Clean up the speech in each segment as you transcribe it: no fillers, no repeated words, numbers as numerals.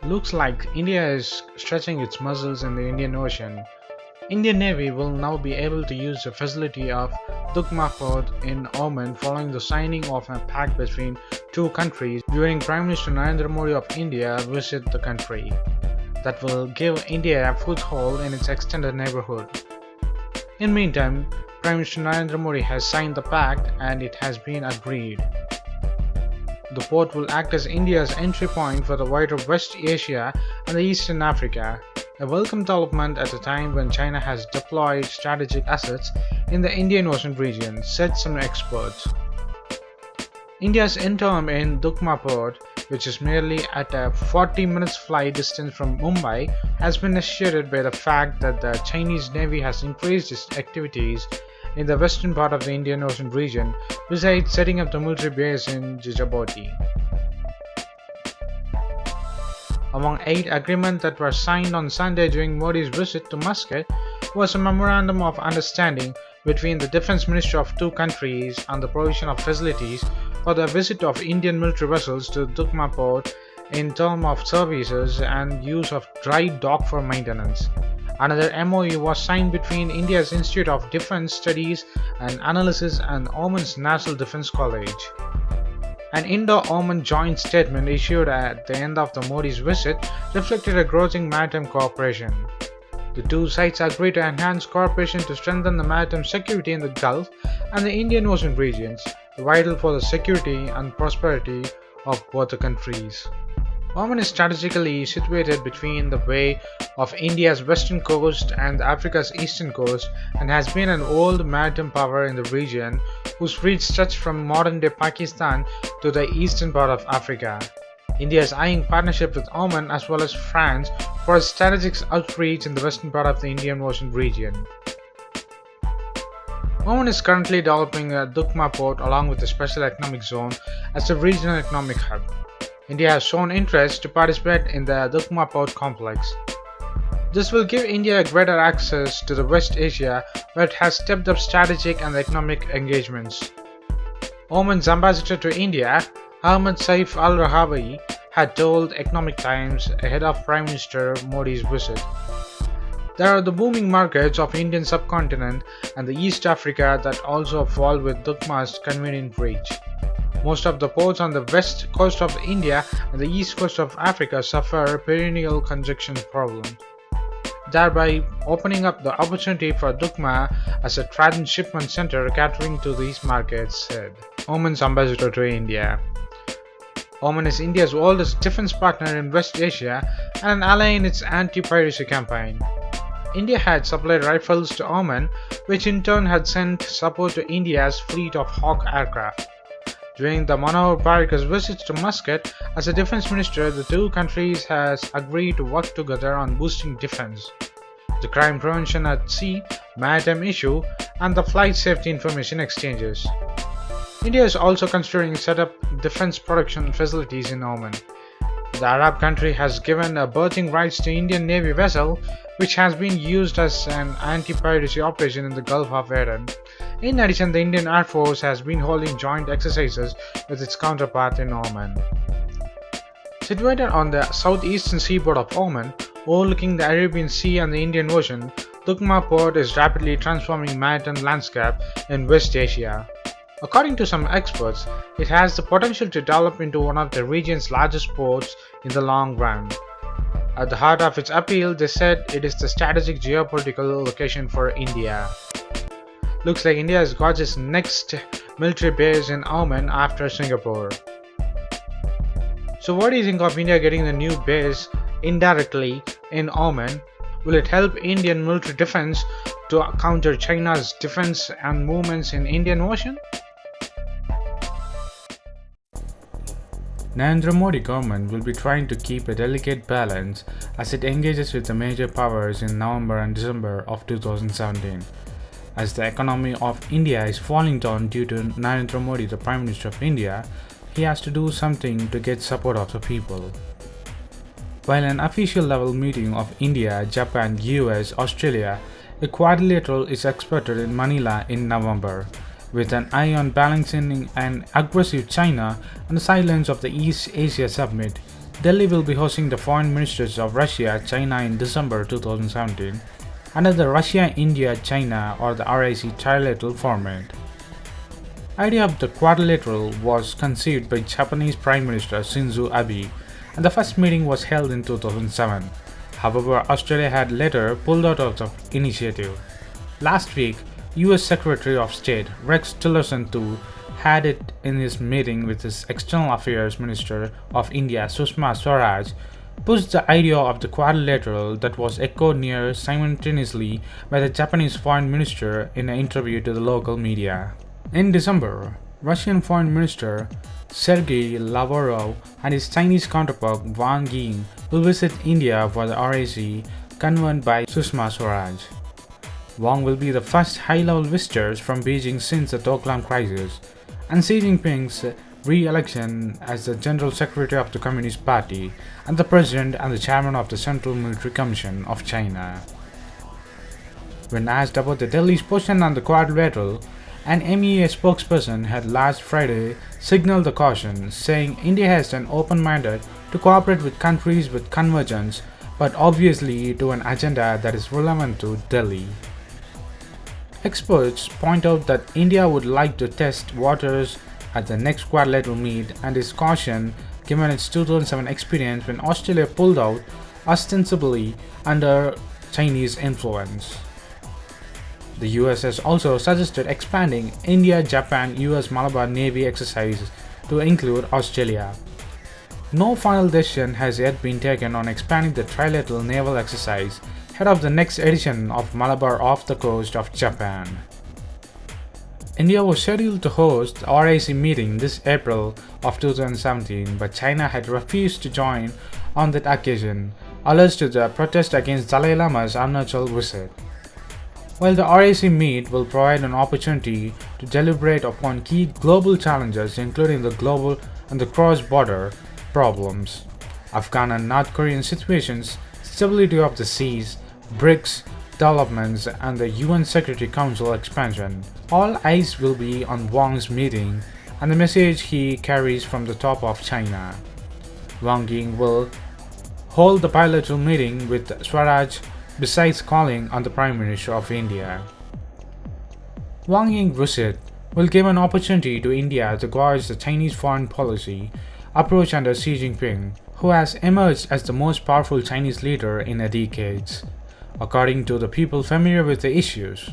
Looks like India is stretching its muscles in the Indian Ocean. Indian Navy will now be able to use the facility of Duqm port in Oman following the signing of a pact between two countries during Prime Minister Narendra Modi of India visit the country. That will give India a foothold in its extended neighbourhood. In the meantime, Prime Minister Narendra Modi has signed the pact and it has been agreed. The port will act as India's entry point for the wider West Asia and the Eastern Africa, a welcome development at a time when China has deployed strategic assets in the Indian Ocean region, said some experts. India's interim in Duqm port, which is merely at a 40 minutes flight distance from Mumbai, has been initiated by the fact that the Chinese Navy has increased its activities in the western part of the Indian Ocean region, besides setting up the military base in Djibouti. Among 8 agreements that were signed on Sunday during Modi's visit to Muscat was a memorandum of understanding between the defense ministry of two countries on the provision of facilities for the visit of Indian military vessels to Duqm port in terms of services and use of dry dock for maintenance. Another MOU was signed between India's Institute of Defence Studies and Analysis and Oman's National Defence College. An Indo-Oman joint statement issued at the end of the Modi's visit reflected a growing maritime cooperation. The two sides agreed to enhance cooperation to strengthen the maritime security in the Gulf and the Indian Ocean regions, vital for the security and prosperity of both the countries. Oman is strategically situated between the Bay of India's western coast and Africa's eastern coast and has been an old maritime power in the region whose reach stretched from modern-day Pakistan to the eastern part of Africa. India is eyeing partnership with Oman as well as France for its strategic outreach in the western part of the Indian Ocean region. Oman is currently developing a Duqm port along with the Special Economic Zone as a regional economic hub. India has shown interest to participate in the Duqm port complex. This will give India greater access to the West Asia, where it has stepped up strategic and economic engagements. Oman's ambassador to India, Ahmed Saif al-Rahawi, had told Economic Times ahead of Prime Minister Modi's visit. There are the booming markets of Indian subcontinent and the East Africa that also fall with Duqm's convenient reach. Most of the ports on the west coast of India and the east coast of Africa suffer perennial congestion problems, thereby opening up the opportunity for Duqm as a transshipment center catering to these markets, said Oman's ambassador to India. Oman is India's oldest defense partner in West Asia and an ally in its anti-piracy campaign. India had supplied rifles to Oman, which in turn had sent support to India's fleet of Hawk aircraft. During the Manohar Parrikar's visits to Muscat as a defense minister, the two countries has agreed to work together on boosting defense, the crime prevention at sea, maritime issue, and the flight safety information exchanges. India is also considering set up defense production facilities in Oman. The Arab country has given a berthing rights to Indian Navy vessel, which has been used as an anti-piracy operation in the Gulf of Aden. In addition, the Indian Air Force has been holding joint exercises with its counterpart in Oman. Situated on the southeastern seaboard of Oman, overlooking the Arabian Sea and the Indian Ocean, Duqm port is rapidly transforming maritime landscape in West Asia. According to some experts, it has the potential to develop into one of the region's largest ports in the long run. At the heart of its appeal, they said it is the strategic geopolitical location for India. Looks like India has got its next military base in Oman after Singapore. So what do you think of India getting the new base indirectly in Oman? Will it help Indian military defense to counter China's defense and movements in Indian Ocean? Narendra Modi government will be trying to keep a delicate balance as it engages with the major powers in November and December of 2017. As the economy of India is falling down due to Narendra Modi, the Prime Minister of India, he has to do something to get support of the people. While an official level meeting of India, Japan, US, Australia, a quadrilateral is expected in Manila in November, with an eye on balancing an aggressive China on the sidelines of the East Asia Summit, Delhi will be hosting the foreign ministers of Russia, China in December 2017 under the Russia, India, China or the RIC trilateral format. Idea of the quadrilateral was conceived by Japanese Prime Minister Shinzo Abe, and the first meeting was held in 2007. However, Australia had later pulled out of the initiative. Last week, US Secretary of State Rex Tillerson too had it in his meeting with his External Affairs Minister of India Sushma Swaraj, pushed the idea of the quadrilateral that was echoed near simultaneously by the Japanese Foreign Minister in an interview to the local media. In December, Russian Foreign Minister Sergei Lavrov and his Chinese counterpart Wang Yi will visit India for the RIC convened by Sushma Swaraj. Wang will be the first high-level visitors from Beijing since the Duqm crisis, and Xi Jinping's re-election as the General Secretary of the Communist Party and the President and the Chairman of the Central Military Commission of China. When asked about the Delhi's position on the quadrilateral, an MEA spokesperson had last Friday signaled the caution, saying India has an open mandate to cooperate with countries with convergence, but obviously to an agenda that is relevant to Delhi. Experts point out that India would like to test waters at the next quadrilateral meet and is cautioned given its 2007 experience when Australia pulled out ostensibly under Chinese influence. The US has also suggested expanding India-Japan-US Malabar Navy exercise to include Australia. No final decision has yet been taken on expanding the trilateral naval exercise ahead of the next edition of Malabar off the coast of Japan. India was scheduled to host the RIC meeting this April of 2017, but China had refused to join on that occasion, alleged to the protest against Dalai Lama's Arunachal visit. While the RIC meet will provide an opportunity to deliberate upon key global challenges including the global and the cross-border problems, Afghan and North Korean situations, stability of the seas, BRICS developments and the UN Security Council expansion, all eyes will be on Wang's meeting and the message he carries from the top of China. Wang Yi will hold the bilateral meeting with Swaraj besides calling on the Prime Minister of India. Wang Yi's visit will give an opportunity to India to gauge the Chinese foreign policy approach under Xi Jinping, who has emerged as the most powerful Chinese leader in decades, according to the people familiar with the issues.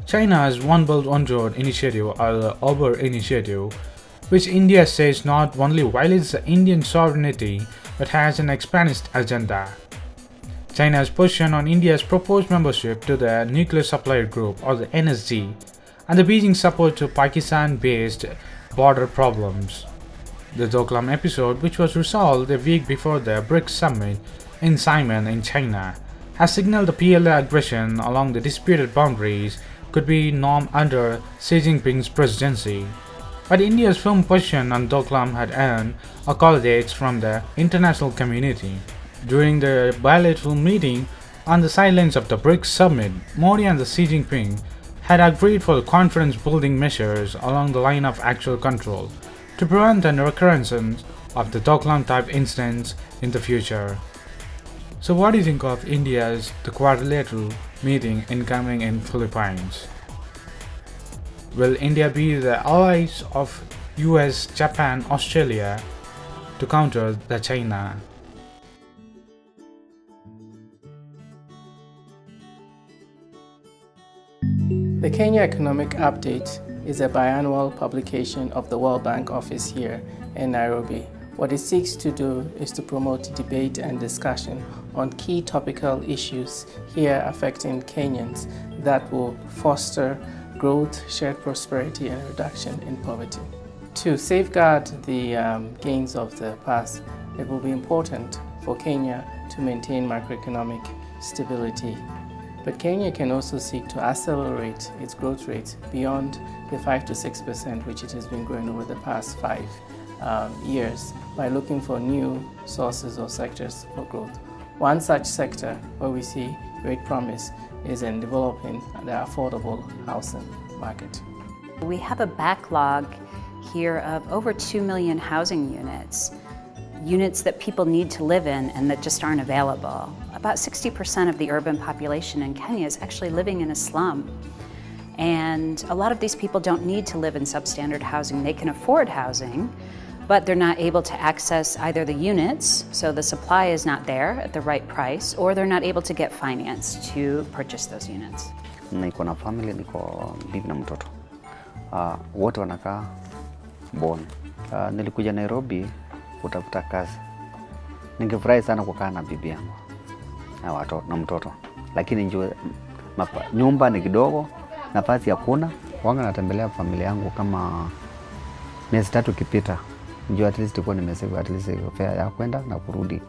China's One Belt One Road initiative or the Uber initiative, which India says not only violates the Indian sovereignty but has an expansionist agenda. China's position on India's proposed membership to the Nuclear Supplier Group or the NSG, and the Beijing support to Pakistan-based border problems. The Duqm episode, which was resolved a week before the BRICS summit in Xiamen in China, has signaled the PLA aggression along the disputed boundaries could be norm under Xi Jinping's presidency. But India's firm position on Duqm had earned accolades from the international community. During the bilateral meeting on the sidelines of the BRICS summit, Modi and Xi Jinping had agreed for the confidence-building measures along the line of actual control to prevent an recurrence of the Duqm-type incidents in the future. So what do you think of India's the quadrilateral meeting incoming in Philippines? Will India be the allies of US, Japan, Australia to counter the China? The Kenya Economic Update is a biannual publication of the World Bank office here in Nairobi. What it seeks to do is to promote debate and discussion on key topical issues here affecting Kenyans that will foster growth, shared prosperity, and reduction in poverty. To safeguard the gains of the past, it will be important for Kenya to maintain macroeconomic stability. But Kenya can also seek to accelerate its growth rate beyond the 5 to 6% which it has been growing over the past 5 years by looking for new sources or sectors for growth. One such sector where we see great promise is in developing the affordable housing market. We have a backlog here of over 2 million housing units. units that people need to live in and that just aren't available. About 60% of the urban population in Kenya is actually living in a slum. And a lot of these people don't need to live in substandard housing. They can afford housing, but they're not able to access either the units, so the supply is not there at the right price, or they're not able to get finance to purchase those units. Niko na family, niko bibi na mtoto. Wote wanakaa Bon. Nilikuja Nairobi kutafuta kazi. Ningefurahi sana kukaa na bibi yangu na mtoto. Lakini nyumba ni kidogo, nafasi hakuna. Wanga natembelea familia yangu kama miezi 3 ikipita. Njoo at least kwa nimesave at least fare ya kwenda na kurudi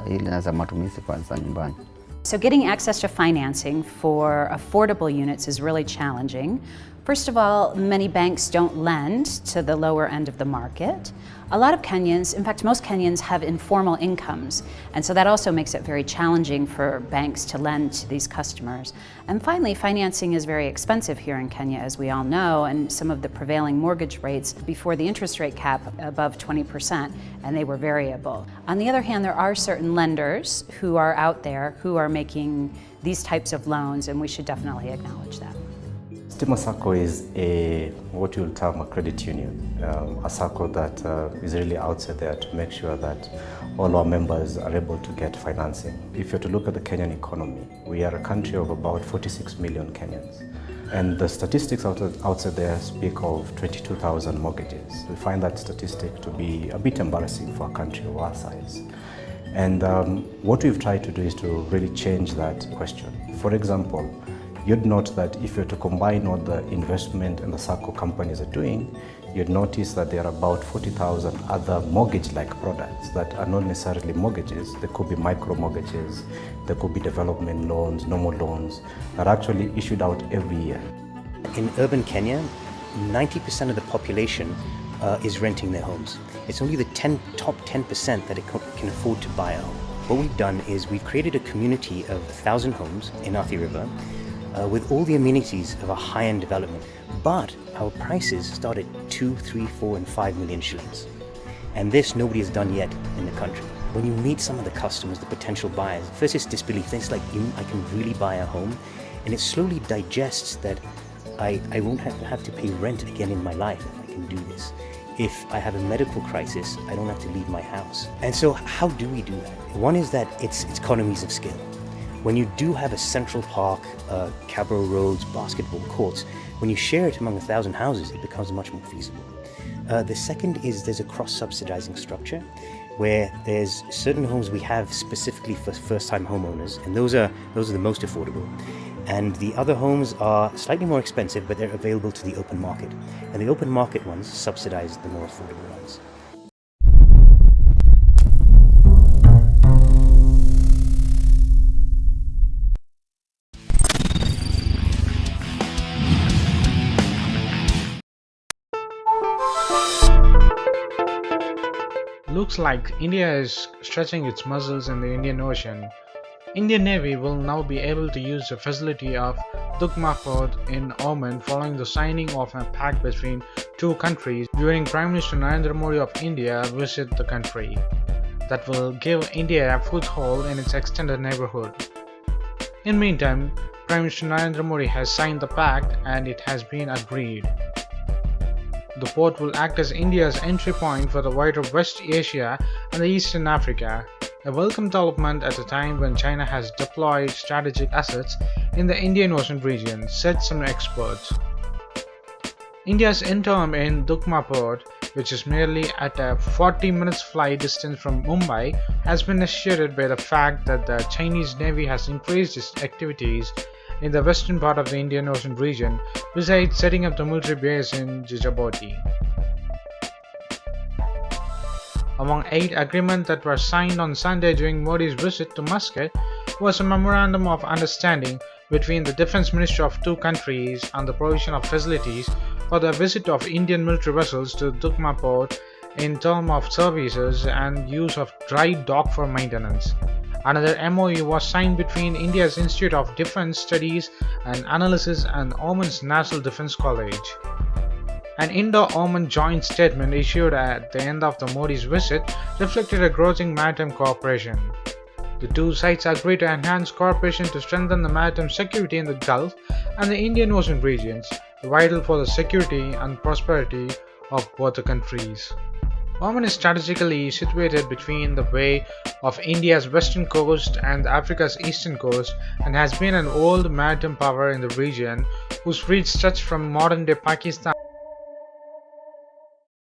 ili na za matumizi kwa nyumbani. So getting access to financing for affordable units is really challenging. First of all, many banks don't lend to the lower end of the market. A lot of Kenyans, in fact most Kenyans, have informal incomes, and so that also makes it very challenging for banks to lend to these customers. And finally, financing is very expensive here in Kenya, as we all know, and some of the prevailing mortgage rates before the interest rate cap above 20%, and they were variable. On the other hand, there are certain lenders who are out there who are making these types of loans, and we should definitely acknowledge that. Stima Sacco is what you'll term a credit union, a Sacco that is really out there to make sure that all our members are able to get financing. If you're to look at the Kenyan economy, we are a country of about 46 million Kenyans. And the statistics out there speak of 22,000 mortgages. We find that statistic to be a bit embarrassing for a country of our size. And what we've tried to do is to really change that question. For example, you'd note that if you're to combine what the investment and the Sacco companies are doing, you'd notice that there are about 40,000 other mortgage-like products that are not necessarily mortgages. They could be micro mortgages, there could be development loans, normal loans that are actually issued out every year. In urban Kenya, 90% of the population is renting their homes. It's only the top 10% that can afford to buy a home. What we've done is we've created a community of 1,000 homes in Athi River with all the amenities of a high-end development. But our prices start at 2, 3, 4 and 5 million shillings. And this nobody has done yet in the country. When you meet some of the customers, the potential buyers, first it's disbelief, then it's like, I can really buy a home. And it slowly digests that I won't have to pay rent again in my life if I can do this. If I have a medical crisis, I don't have to leave my house. And so how do we do that? One is that it's economies of scale. When you do have a central park, Cabro roads, basketball courts, when you share it among 1,000 houses, it becomes much more feasible. The second is there's a cross-subsidizing structure where there's certain homes we have specifically for first-time homeowners, and those are the most affordable. And the other homes are slightly more expensive, but they're available to the open market. And the open market ones subsidize the more affordable ones. Looks like India is stretching its muscles in the Indian Ocean. Indian Navy will now be able to use the facility of Duqm port in Oman following the signing of a pact between two countries during Prime Minister Narendra Modi of India visit the country. That will give India a foothold in its extended neighbourhood. In meantime, Prime Minister Narendra Modi has signed the pact and it has been agreed. The port will act as India's entry point for the wider West Asia and the Eastern Africa, a welcome development at a time when China has deployed strategic assets in the Indian Ocean region, said some experts. India's interim in Duqm port, which is merely at a 40 minutes flight distance from Mumbai, has been assisted by the fact that the Chinese Navy has increased its activities in the western part of the Indian Ocean region, besides setting up the military base in Djibouti. Among 8 agreements that were signed on Sunday during Modi's visit to Muscat was a memorandum of understanding between the defense ministry of two countries on the provision of facilities for the visit of Indian military vessels to Duqm port in terms of services and use of dry dock for maintenance. Another MOU was signed between India's Institute of Defence Studies and Analysis and Oman's National Defence College. An Indo-Oman joint statement issued at the end of the Modi's visit reflected a growing maritime cooperation. The two sides agreed to enhance cooperation to strengthen the maritime security in the Gulf and the Indian Ocean regions, vital for the security and prosperity of both the countries. Oman is strategically situated between the Bay of India's western coast and Africa's eastern coast and has been an old maritime power in the region whose reach stretched from modern-day Pakistan